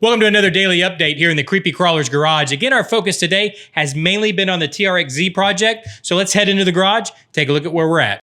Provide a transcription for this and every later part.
Welcome to another daily update here in the Creepy Crawler's garage. Again, our focus today has mainly been on the TRX-Z project, so let's head into the garage, take a look at where we're at.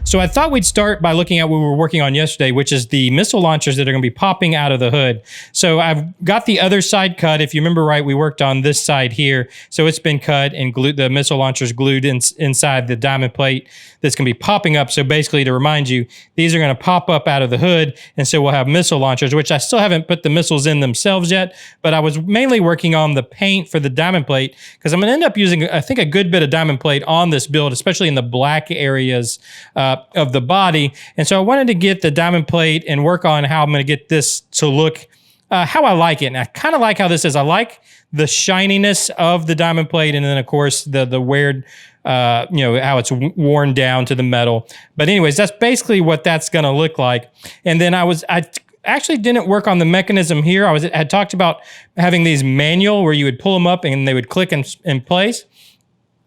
So I thought we'd start by looking at what we were working on yesterday, which is the missile launchers that are going to be popping out of the hood. So I've got the other side cut. If you remember right, we worked on this side here. So it's been cut and glued, the missile launchers glued inside the diamond plate that's going to be popping up. So basically, to remind you, these are going to pop up out of the hood. And so we'll have missile launchers, which I still haven't put the missiles in themselves yet. But I was mainly working on the paint for the diamond plate because I'm going to end up using, I think, a good bit of diamond plate on this build, especially in the black areas of the body. And so I wanted to get the diamond plate and work on how I'm going to get this to look how I like it. And I kind of like how this is. I like the shininess of the diamond plate, and then of course the weird, how it's worn down to the metal. But anyways, that's basically what that's going to look like. And then I actually didn't work on the mechanism here. I had talked about having these manual where you would pull them up and they would click in place.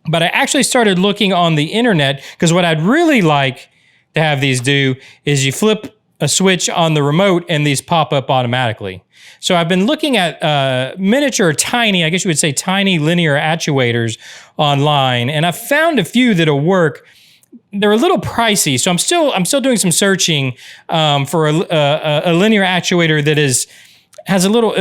But I actually started looking on the internet because what I'd really like to have these do is you flip a switch on the remote and these pop up automatically. So I've been looking at miniature, tiny, I guess you would say tiny linear actuators online, and I've found a few that'll work. They're a little pricey, so I'm still doing some searching for a linear actuator that has a little,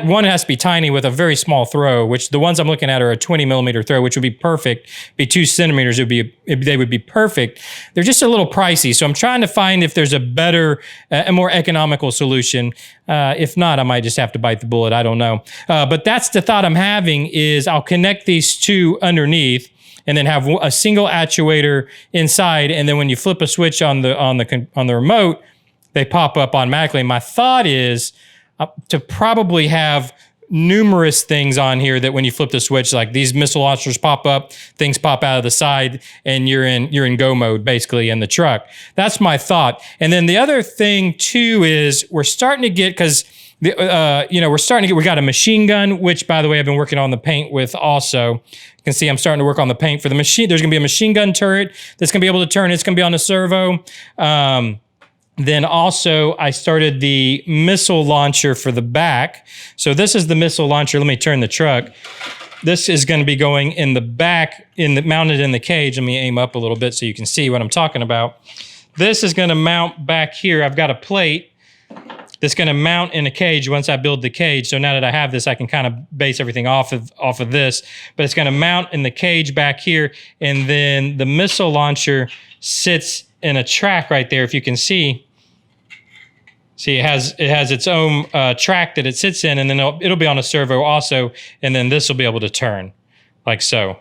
one has to be tiny with a very small throw, which the ones I'm looking at are a 20 millimeter throw, which would be perfect. Be 2 centimeters, they would be perfect. They're just a little pricey. So I'm trying to find if there's a better, a more economical solution. If not, I might just have to bite the bullet. I don't know. But that's the thought I'm having is I'll connect these two underneath and then have a single actuator inside. And then when you flip a switch on the remote, they pop up automatically. My thought is, to probably have numerous things on here that when you flip the switch, like these missile launchers pop up, things pop out of the side, and you're in go mode basically in the truck. That's my thought. And then the other thing too is we're starting to get, because we got a machine gun, which by the way I've been working on the paint with also. You can see I'm starting to work on the paint for the machine. There's going to be a machine gun turret that's going to be able to turn. It's going to be on a servo. Then also I started the missile launcher for the back. So this is the missile launcher. Let me turn the truck. This is going to be going in the back, mounted in the cage. Let me aim up a little bit so you can see what I'm talking about. This is going to mount back here. I've got a plate that's going to mount in a cage once I build the cage. So now that I have this, I can kind of base everything off of this. But it's going to mount in the cage back here, and then the missile launcher sits in a track right there. If you can see it has its own track that it sits in, and then it'll be on a servo also, and then this will be able to turn like so,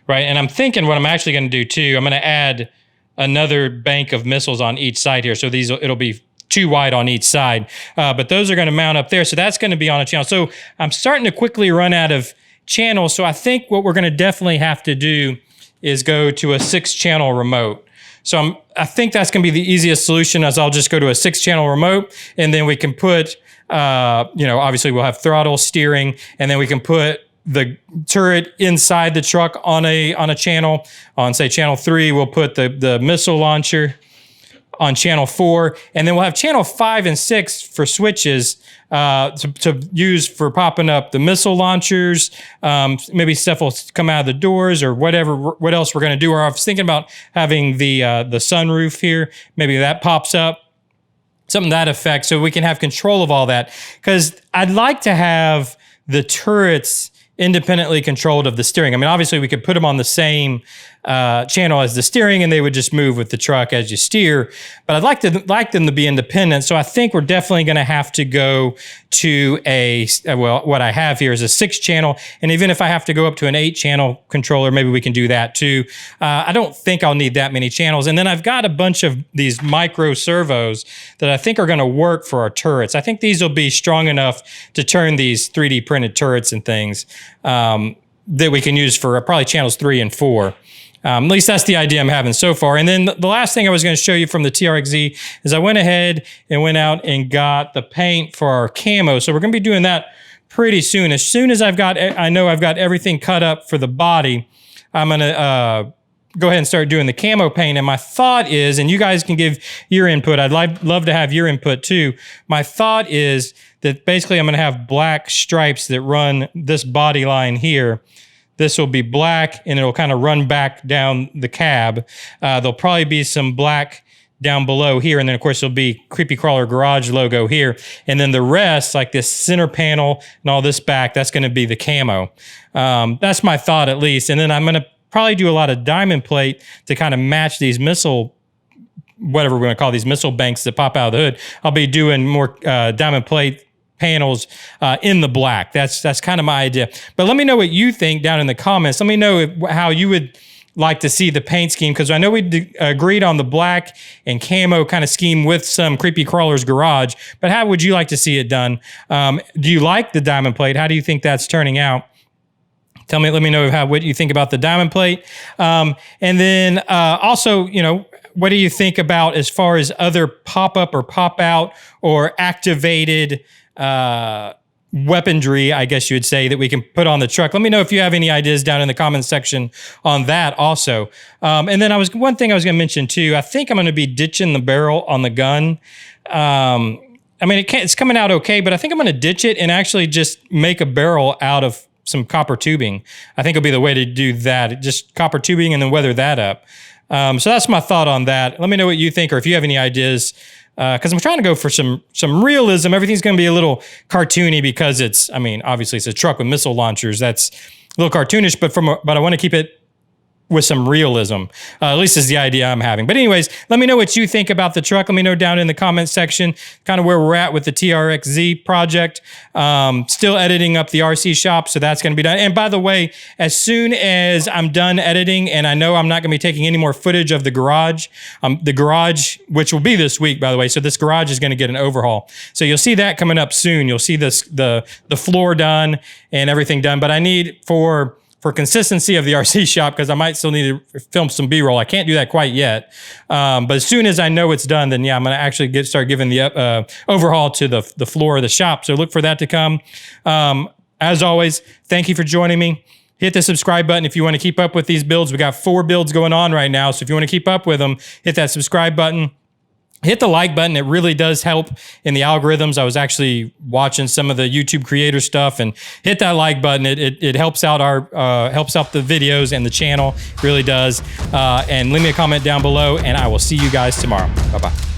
right? And I'm thinking what I'm actually going to do too, I'm going to add another bank of missiles on each side here. So it'll be 2 wide on each side, but those are going to mount up there. So that's going to be on a channel. So I'm starting to quickly run out of channels. So I think what we're going to definitely have to do is go to a 6-channel remote. So I think that's going to be the easiest solution, as I'll just go to a 6-channel remote, and then we can put, obviously we'll have throttle, steering, and then we can put the turret inside the truck on a channel. On say channel 3, we'll put the missile launcher on channel 4, and then we'll have channel 5 and 6 for switches to use for popping up the missile launchers. Maybe stuff will come out of the doors or whatever. What else we're going to do? Or I was thinking about having the sunroof here. Maybe that pops up, something to that effect, so we can have control of all that. Because I'd like to have the turrets independently controlled of the steering. I mean, obviously we could put them on the same channel as the steering, and they would just move with the truck as you steer. But I'd like them to be independent. So I think we're definitely going to have to go to what I have here is a 6-channel. And even if I have to go up to an 8-channel controller, maybe we can do that too. I don't think I'll need that many channels. And then I've got a bunch of these micro servos that I think are going to work for our turrets. I think these will be strong enough to turn these 3D printed turrets and things that we can use for probably channels 3 and 4. At least that's the idea I'm having so far. And then the last thing I was going to show you from the TRX-Z is I went ahead and went out and got the paint for our camo. So we're going to be doing that pretty soon. As soon as I know I've got everything cut up for the body, I'm going to go ahead and start doing the camo paint. And my thought is, and you guys can give your input, I'd love to have your input too. My thought is that basically I'm going to have black stripes that run this body line here. This will be black, and it'll kind of run back down the cab. There'll probably be some black down below here, and then of course there'll be Creepy Crawler Garage logo here. And then the rest, like this center panel and all this back, that's going to be the camo. That's my thought at least. And then I'm going to probably do a lot of diamond plate to kind of match these missile, whatever we're going to call these missile banks that pop out of the hood. I'll be doing more diamond plate panels in the black. That's kind of my idea. But let me know what you think down in the comments. Let me know how you would like to see the paint scheme, because I know we agreed on the black and camo kind of scheme with some Creepy Crawler's Garage, but how would you like to see it done? Do you like the diamond plate? How do you think that's turning out? Let me know what you think about the diamond plate. And then also, what do you think about as far as other pop-up or pop-out or activated weaponry, I guess you would say, that we can put on the truck? Let me know if you have any ideas down in the comments section on that also. And then one thing I was going to mention too, I think I'm going to be ditching the barrel on the gun. I mean, it's coming out okay, but I think I'm going to ditch it and actually just make a barrel out of some copper tubing. I think it'll be the way to do that. Just copper tubing and then weather that up. So that's my thought on that. Let me know what you think, or if you have any ideas, because I'm trying to go for some realism. Everything's going to be a little cartoony because obviously it's a truck with missile launchers. That's a little cartoonish, but I want to keep it with some realism. At least is the idea I'm having. But anyways, let me know what you think about the truck. Let me know down in the comment section kind of where we're at with the TRX-Z project. Still editing up the RC shop, so that's going to be done. And by the way, as soon as I'm done editing, and I know I'm not going to be taking any more footage of the garage, which will be this week, by the way. So this garage is going to get an overhaul. So you'll see that coming up soon. You'll see the floor done and everything done. But I need for consistency of the RC shop, because I might still need to film some B-roll. I can't do that quite yet. But as soon as I know it's done, then yeah, I'm going to actually start giving the overhaul to the floor of the shop. So look for that to come. As always, thank you for joining me. Hit the subscribe button if you want to keep up with these builds. We got 4 builds going on right now. So if you want to keep up with them, hit that subscribe button. Hit the like button. It really does help in the algorithms. I was actually watching some of the YouTube creator stuff, and hit that like button. It helps out helps out the videos and the channel. It really does. And leave me a comment down below, and I will see you guys tomorrow. Bye-bye.